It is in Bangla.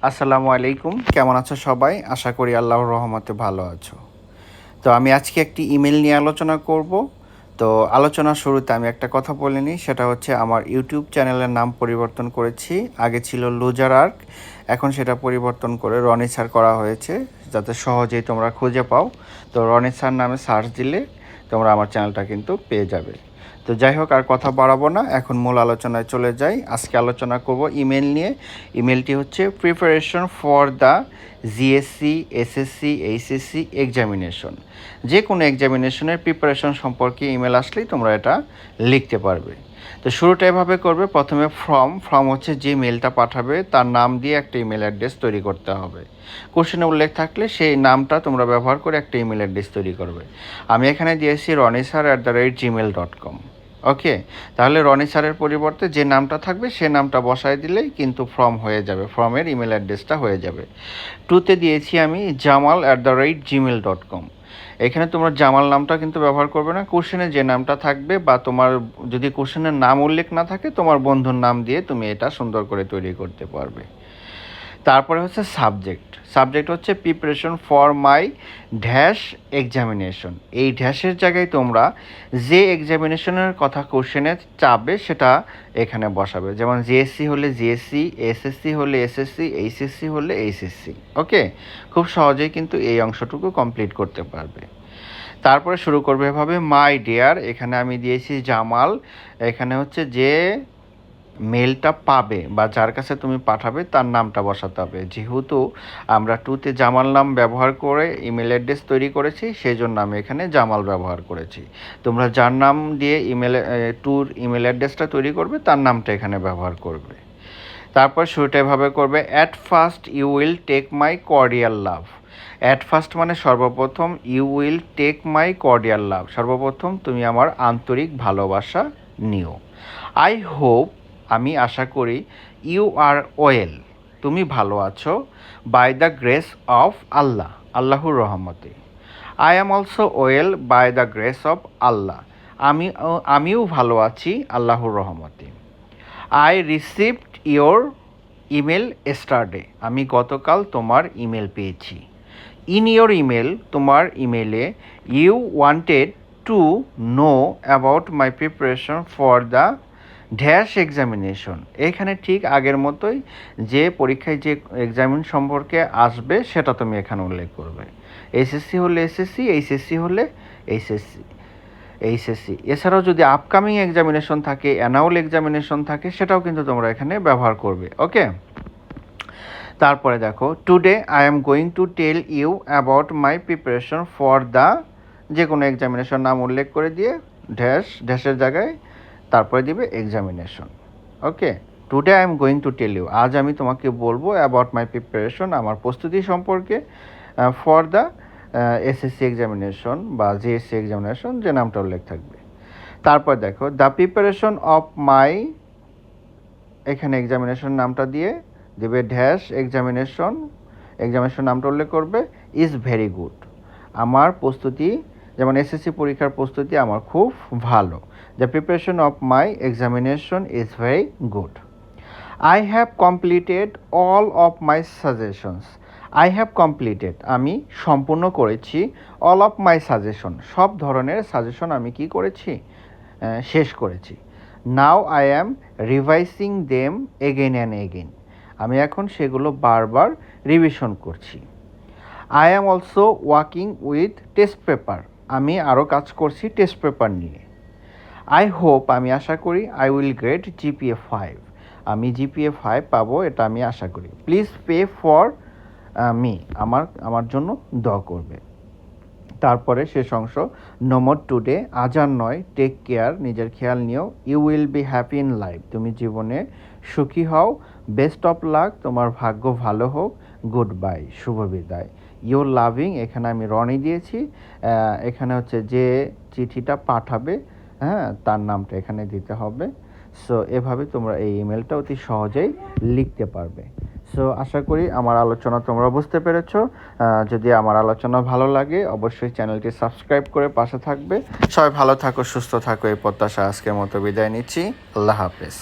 আসসালামু আলাইকুম, কেমন আছো সবাই? আশা করি আল্লাহর রহমতে ভালো আছো। তো আমি আজকে একটি ইমেল নিয়ে আলোচনা করব। তো আলোচনার শুরুতে আমি একটা কথা বলে নিই, সেটা হচ্ছে আমার ইউটিউব চ্যানেলের নাম পরিবর্তন করেছি। আগে ছিল লুজার আর্ক, এখন সেটা পরিবর্তন করে রনি স্যার করা হয়েছে, যাতে সহজেই তোমরা খুঁজে পাও। তো রনি স্যার নামে সার্চ দিলে তোমরা আমার চ্যানেলটা কিন্তু পেয়ে যাবে। তো যাই হোক, আর কথা বাড়াবো না, এখন মূল আলোচনায় চলে যাই। আজকে আলোচনা করব ইমেল নিয়ে। ইমেলটি হচ্ছে preparation for the GSC, SSC, HSC examination. যে কোনো এক্সামিনেশনের প্রিপারেশন সম্পর্কে ইমেল আসলেই তোমরা এটা লিখতে পারবে। তো শুরুটা এভাবে করবে, প্রথমে ফর্ম হচ্ছে যে মেলটা পাঠাবে তার নাম দিয়ে একটা ইমেল অ্যাড্রেস তৈরি করতে হবে। কোশ্চেনে উল্লেখ থাকলে সেই নামটা তোমরা ব্যবহার করে একটা ইমেল অ্যাড্রেস তৈরি করবে। আমি এখানে দিয়েছি ronisar@gmail.com। ওকে, তাহলে রনি স্যারের পরিবর্তে যে নামটা থাকবে সে নামটা বসায় দিলেই কিন্তু ফর্ম হয়ে যাবে, ফর্মের ইমেল অ্যাড্রেসটা হয়ে যাবে। টুতে দিয়েছি আমি jamal@gmail.com। এখানে তোমরা জামাল নামটা কিন্তু ব্যবহার করবে না, কোশ্চেনে যে নামটা থাকবে বা তোমার যদি কোশ্চেনের নাম উল্লেখ না থাকে তোমার বন্ধুর নাম দিয়ে তুমি এটা সুন্দর করে তৈরি করতে পারবে। তারপরে হচ্ছে সাবজেক্ট হচ্ছে preparation for my dash examination. এই ড্যাশের জায়গায় তোমরা যে এক্সামিনেশনের কথা কোশ্চেনে চাবে সেটা এখানে বসাবে। যেমন জিএসসি হলে জিএসসি, এসএসসি হলে এসএসসি, এইচএসসি হলে এইচএসসি। ওকে, খুব সহজেই কিন্তু এই অংশটুকু কমপ্লিট করতে পারবে। তারপরে শুরু করবে এভাবে, মাই ডিয়ার, এখানে আমি দিয়েছি জামাল। এখানে হচ্ছে যে মেলটা পাবে বা যার কাছে তুমি পাঠাবে তার নামটা বসাতে হবে। যেহেতু আমরা টুতে জামাল নাম ব্যবহার করে ইমেল অ্যাড্রেস তৈরি করেছি, সেই জন্য আমি এখানে জামাল ব্যবহার করেছি। তোমরা যার নাম দিয়ে টুর ইমেল অ্যাড্রেসটা তৈরি করবে তার নামটা এখানে ব্যবহার করবে। তারপর শুরুটা এভাবে করবে, at first you will take my cordial love. At first মানে সর্বপ্রথম, you will take my cordial love, সর্বপ্রথম তুমি আমার আন্তরিক ভালোবাসা নিও। আই হোপ, আমি আশা করি, ইউ আর ওয়েল, তুমি ভালো আছো, by the grace of Allah, আল্লাহর রহমতে। I am also well by the grace of Allah, আমিও ভালো আছি আল্লাহর রহমতে। I received your email yesterday, আমি গতকাল তোমার ইমেল পেয়েছি। ইন ইয়োর ইমেল, তোমার ইমেলে, you wanted to know about my preparation for the dash examination. এখানে ঠিক আগের মতোই যে পরীক্ষায় যে এক্সামিন সম্পর্কে আসবে সেটা তুমি এখানে উল্লেখ করবে। এসএসসি হলে এসএসসি, এইচএসসি হলে এইচএসসি। এছাড়াও যদি আপকামিং এক্সামিনেশন থাকে, অ্যানুয়াল এক্সামিনেশন থাকে, সেটাও কিন্তু তোমরা এখানে ব্যবহার করবে। ওকে, তারপরে দেখো, today I am going to tell you about my preparation for the, যে কোনো এক্সামিনেশন নাম উল্লেখ করে দিয়ে ড্যাশের জায়গায় তারপরে দিবে examination. Okay, today I am going to tell you, আজ আমি তোমাকে বলবো অ্যাবাউট মাই প্রিপারেশন, আমার প্রস্তুতি সম্পর্কে, ফর দ্য এসএসসি এক্সামিনেশন বা জিএসসি এক্সামিনেশন, যে নামটা উল্লেখ থাকবে। তারপর দেখো, দ্য প্রিপারেশন অফ মাই, এখানে এক্সামিনেশন নামটা দিয়ে দেবে ড্যাশ এক্সামিনেশন নামটা উল্লেখ করবে, ইজ ভেরি গুড, আমার প্রস্তুতি, যেমন এসএসসি পরীক্ষার প্রস্তুতি আমার খুব ভালো। The preparation of my examination is very good. I have completed all of my suggestions, I have completed, আমি সম্পূর্ণ করেছি, অল অফ মাই সাজেশন, সব ধরনের সাজেশন আমি কি করেছি, শেষ করেছি। Now I am revising them again and again, আমি এখন সেগুলো বারবার রিভিশন করছি। I am also working with test paper, আমি আরও কাজ করছি টেস্ট পেপার নিয়ে। আই হোপ, আমি আশা করি, আই উইল গেট জিপিএ 5, আমি জিপিএ 5 পাবো, এটা আমি আশা করি। প্লিজ পে ফর মি, আমার জন্য দোয়া করবে। তারপরে শেষ অংশ, নো মোর টুডে, আজ আর নয়, টেক কেয়ার, নিজের খেয়াল নিও, you will be happy in life, তুমি জীবনে সুখী হও, বেস্ট অফ লাক, তোমার ভাগ্য ভালো হোক, গুড বাই, শুভ বিদায়, ইউর লাভিং, এখানে আমি রনি দিয়েছি, এখানে হচ্ছে যে চিঠিটা পাঠাবে, হ্যাঁ, তার নামটা এখানে দিতে হবে। সো এভাবে তোমরা এই ইমেলটা অতি সহজেই লিখতে পারবে। সো আশা করি আমার আলোচনা তোমরা বুঝতে পেরেছো। যদি আমার আলোচনা ভালো লাগে অবশ্যই চ্যানেলটি সাবস্ক্রাইব করে পাশে থাকবে। সবাই ভালো থাকো, সুস্থ থাকো, এই প্রত্যাশা আজকের মতো বিদায় নিচ্ছি। আল্লাহ হাফেজ।